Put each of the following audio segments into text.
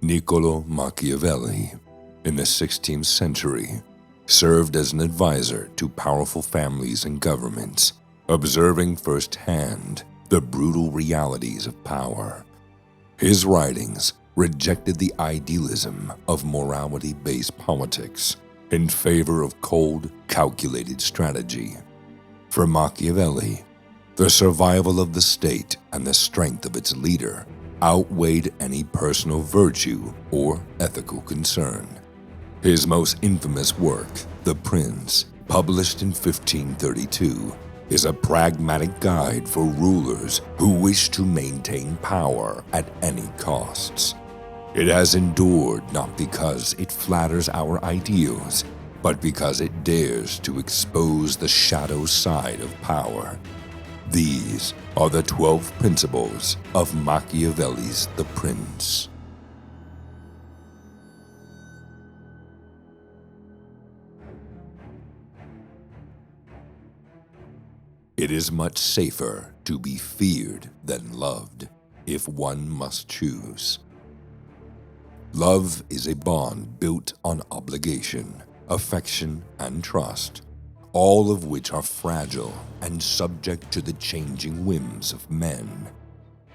Niccolò Machiavelli, in the 16th century, served as an advisor to powerful families and governments, observing firsthand the brutal realities of power. His writings rejected the idealism of morality-based politics in favor of cold, calculated strategy. For Machiavelli, the survival of the state and the strength of its leader outweighed any personal virtue or ethical concern. His most infamous work, The Prince, published in 1532, is a pragmatic guide for rulers who wish to maintain power at any costs. It has endured not because it flatters our ideals, but because it dares to expose the shadow side of power. These are the 12 principles of Machiavelli's The Prince. It is much safer to be feared than loved, if one must choose. Love is a bond built on obligation, affection, and trust, all of which are fragile and subject to the changing whims of men.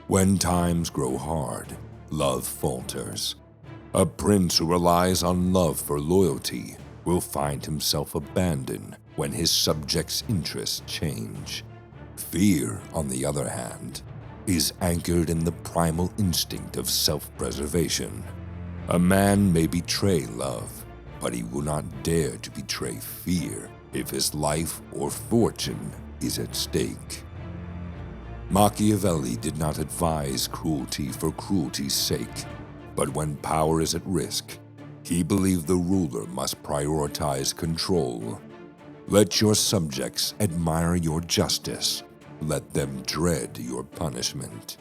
When times grow hard, love falters. A prince who relies on love for loyalty will find himself abandoned when his subjects' interests change. Fear, on the other hand, is anchored in the primal instinct of self-preservation. A man may betray love, but he will not dare to betray fear if his life or fortune is at stake. Machiavelli did not advise cruelty for cruelty's sake, but when power is at risk, he believed the ruler must prioritize control. Let your subjects admire your justice. Let them dread your punishment.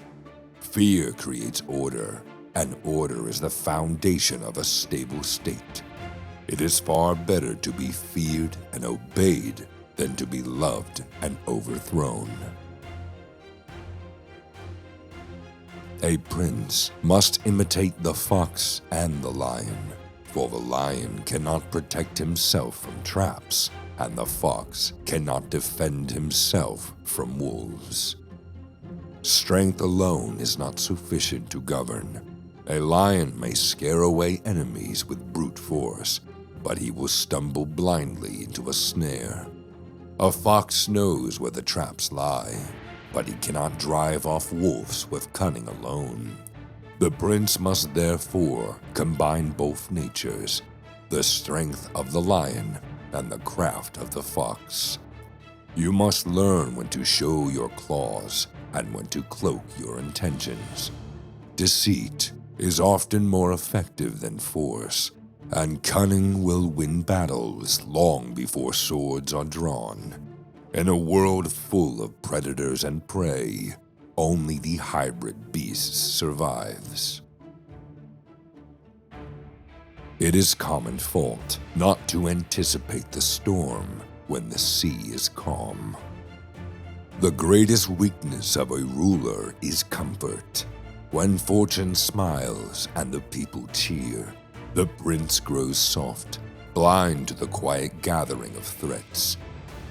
Fear creates order, and order is the foundation of a stable state. It is far better to be feared and obeyed than to be loved and overthrown. A prince must imitate the fox and the lion, for the lion cannot protect himself from traps, and the fox cannot defend himself from wolves. Strength alone is not sufficient to govern. A lion may scare away enemies with brute force, but he will stumble blindly into a snare. A fox knows where the traps lie, but he cannot drive off wolves with cunning alone. The prince must therefore combine both natures, the strength of the lion and the craft of the fox. You must learn when to show your claws and when to cloak your intentions. Deceit is often more effective than force, and cunning will win battles long before swords are drawn. In a world full of predators and prey, only the hybrid beast survives. It is common fault not to anticipate the storm when the sea is calm. The greatest weakness of a ruler is comfort. When fortune smiles and the people cheer, the prince grows soft, blind to the quiet gathering of threats.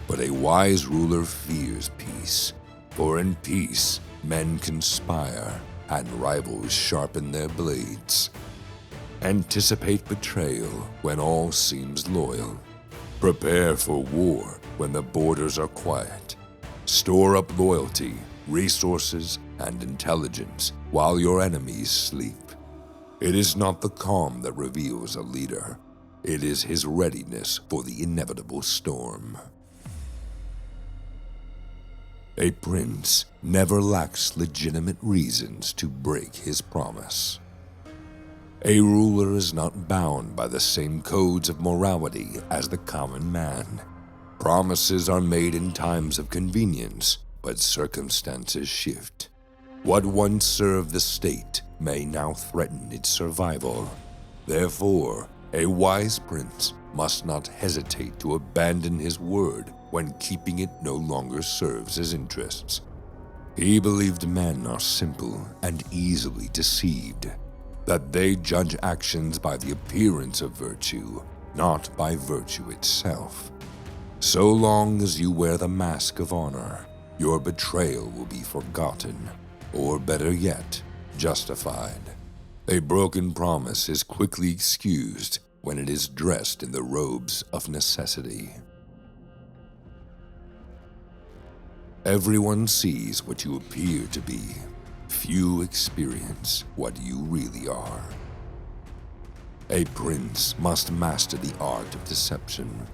But a wise ruler fears peace, for in peace men conspire and rivals sharpen their blades. Anticipate betrayal when all seems loyal. Prepare for war when the borders are quiet. Store up loyalty, resources, and intelligence while your enemies sleep. It is not the calm that reveals a leader. It is his readiness for the inevitable storm. A prince never lacks legitimate reasons to break his promise. A ruler is not bound by the same codes of morality as the common man. Promises are made in times of convenience, but circumstances shift. What once served the state may now threaten its survival. Therefore, a wise prince must not hesitate to abandon his word when keeping it no longer serves his interests. He believed men are simple and easily deceived. that they judge actions by the appearance of virtue, not by virtue itself. So long as you wear the mask of honor, your betrayal will be forgotten, or better yet, justified. A broken promise is quickly excused when it is dressed in the robes of necessity. Everyone sees what you appear to be. Few experience what you really are. A prince must master the art of deception.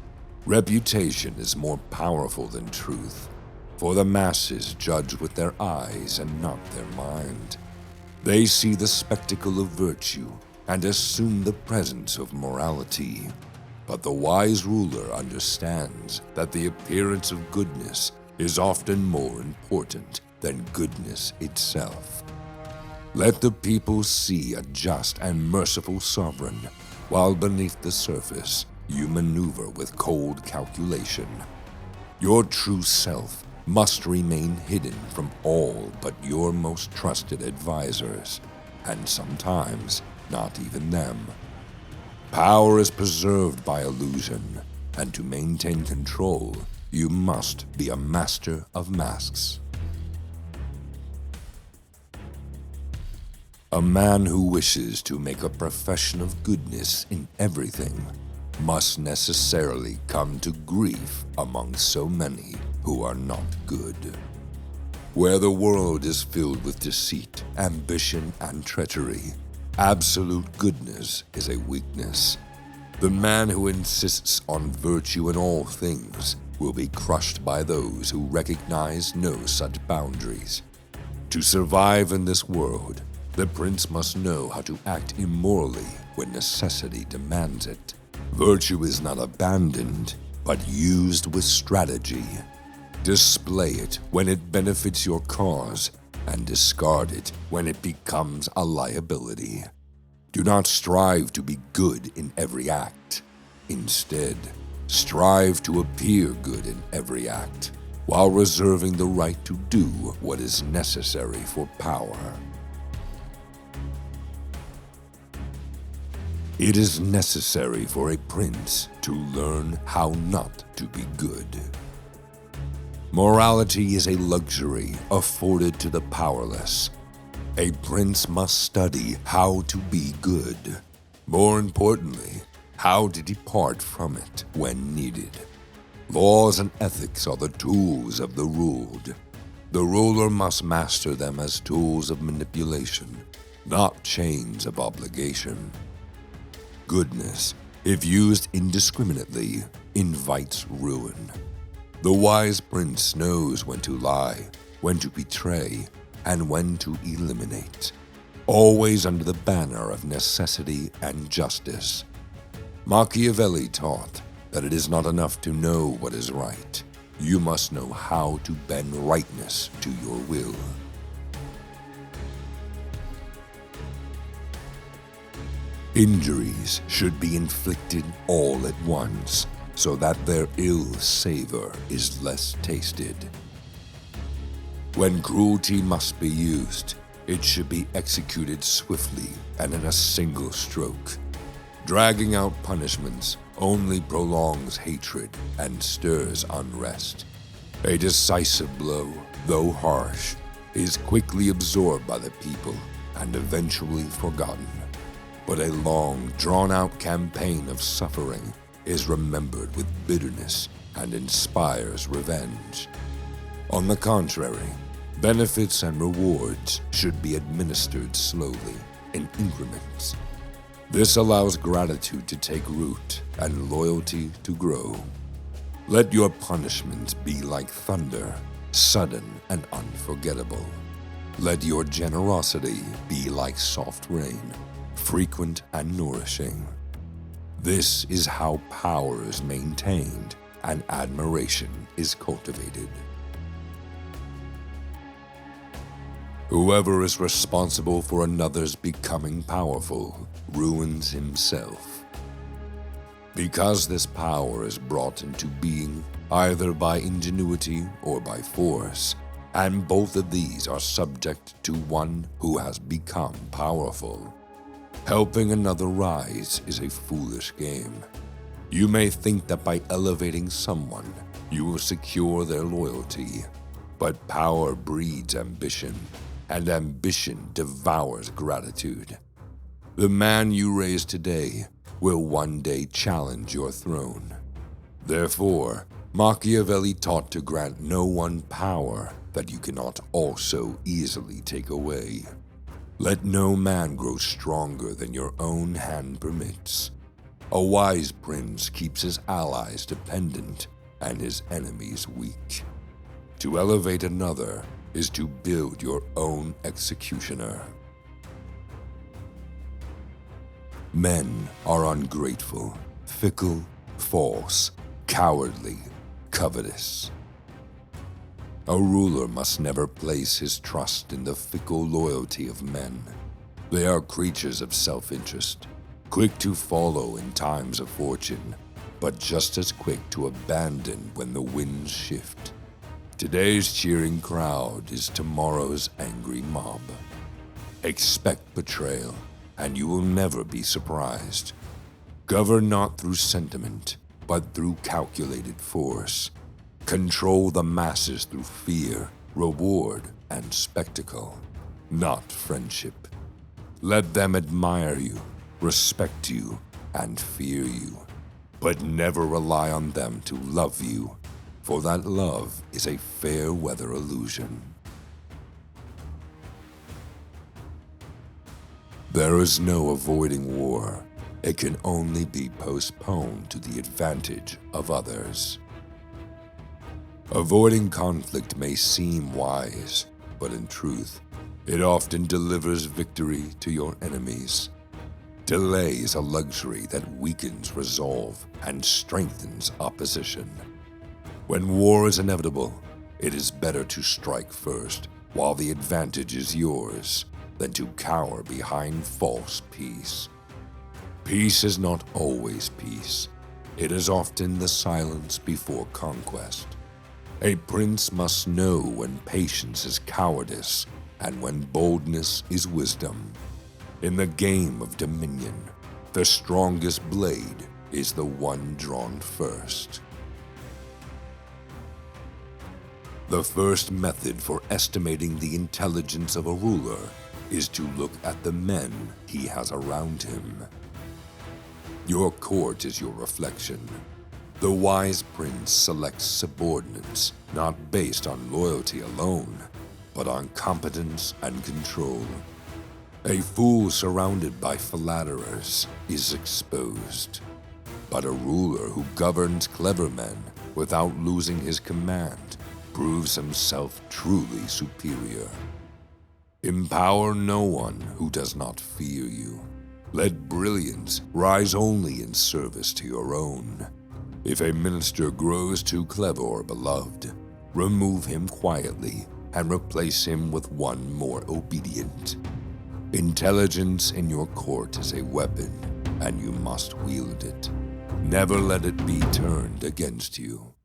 Reputation is more powerful than truth, for the masses judge with their eyes and not their mind. They see the spectacle of virtue and assume the presence of morality. But the wise ruler understands that the appearance of goodness is often more important than goodness itself. Let the people see a just and merciful sovereign, while beneath the surface you maneuver with cold calculation. Your true self must remain hidden from all but your most trusted advisors, and sometimes not even them. Power is preserved by illusion, and to maintain control, you must be a master of masks. A man who wishes to make a profession of goodness in everything must necessarily come to grief among so many who are not good. Where the world is filled with deceit, ambition, and treachery, absolute goodness is a weakness. The man who insists on virtue in all things will be crushed by those who recognize no such boundaries. To survive in this world, the prince must know how to act immorally when necessity demands it. Virtue is not abandoned, but used with strategy. Display it when it benefits your cause, and discard it when it becomes a liability. Do not strive to be good in every act. Instead, strive to appear good in every act, while reserving the right to do what is necessary for power. It is necessary for a prince to learn how not to be good. Morality is a luxury afforded to the powerless. A prince must study how to be good. More importantly, how to depart from it when needed. Laws and ethics are the tools of the ruled. The ruler must master them as tools of manipulation, not chains of obligation. Goodness, if used indiscriminately, invites ruin. The wise prince knows when to lie, when to betray, and when to eliminate, always under the banner of necessity and justice. Machiavelli taught that it is not enough to know what is right. You must know how to bend rightness to your will. Injuries should be inflicted all at once, so that their ill savor is less tasted. When cruelty must be used, it should be executed swiftly and in a single stroke. Dragging out punishments only prolongs hatred and stirs unrest. A decisive blow, though harsh, is quickly absorbed by the people and eventually forgotten. But a long, drawn-out campaign of suffering is remembered with bitterness and inspires revenge. On the contrary, benefits and rewards should be administered slowly, in increments. This allows gratitude to take root and loyalty to grow. Let your punishments be like thunder, sudden and unforgettable. Let your generosity be like soft rain, frequent and nourishing. This is how power is maintained and admiration is cultivated. Whoever is responsible for another's becoming powerful ruins himself. Because this power is brought into being either by ingenuity or by force, and both of these are subject to one who has become powerful. Helping another rise is a foolish game. You may think that by elevating someone, you will secure their loyalty, but power breeds ambition, and ambition devours gratitude. The man you raise today will one day challenge your throne. Therefore, Machiavelli taught to grant no one power that you cannot also easily take away. Let no man grow stronger than your own hand permits. A wise prince keeps his allies dependent and his enemies weak. To elevate another is to build your own executioner. Men are ungrateful, fickle, false, cowardly, covetous. A ruler must never place his trust in the fickle loyalty of men. They are creatures of self-interest, quick to follow in times of fortune, but just as quick to abandon when the winds shift. Today's cheering crowd is tomorrow's angry mob. Expect betrayal, and you will never be surprised. Govern not through sentiment, but through calculated force. Control the masses through fear, reward, and spectacle, not friendship. Let them admire you, respect you, and fear you, but never rely on them to love you, for that love is a fair-weather illusion. There is no avoiding war. It can only be postponed to the advantage of others. Avoiding conflict may seem wise, but in truth, it often delivers victory to your enemies. Delay is a luxury that weakens resolve and strengthens opposition. When war is inevitable, it is better to strike first while the advantage is yours than to cower behind false peace. Peace is not always peace. It is often the silence before conquest. A prince must know when patience is cowardice and when boldness is wisdom. In the game of dominion, the strongest blade is the one drawn first. The first method for estimating the intelligence of a ruler is to look at the men he has around him. Your court is your reflection. The wise prince selects subordinates not based on loyalty alone, but on competence and control. A fool surrounded by flatterers is exposed, but a ruler who governs clever men without losing his command proves himself truly superior. Empower no one who does not fear you. Let brilliance rise only in service to your own. If a minister grows too clever or beloved, remove him quietly and replace him with one more obedient. Intelligence in your court is a weapon, and you must wield it. Never let it be turned against you.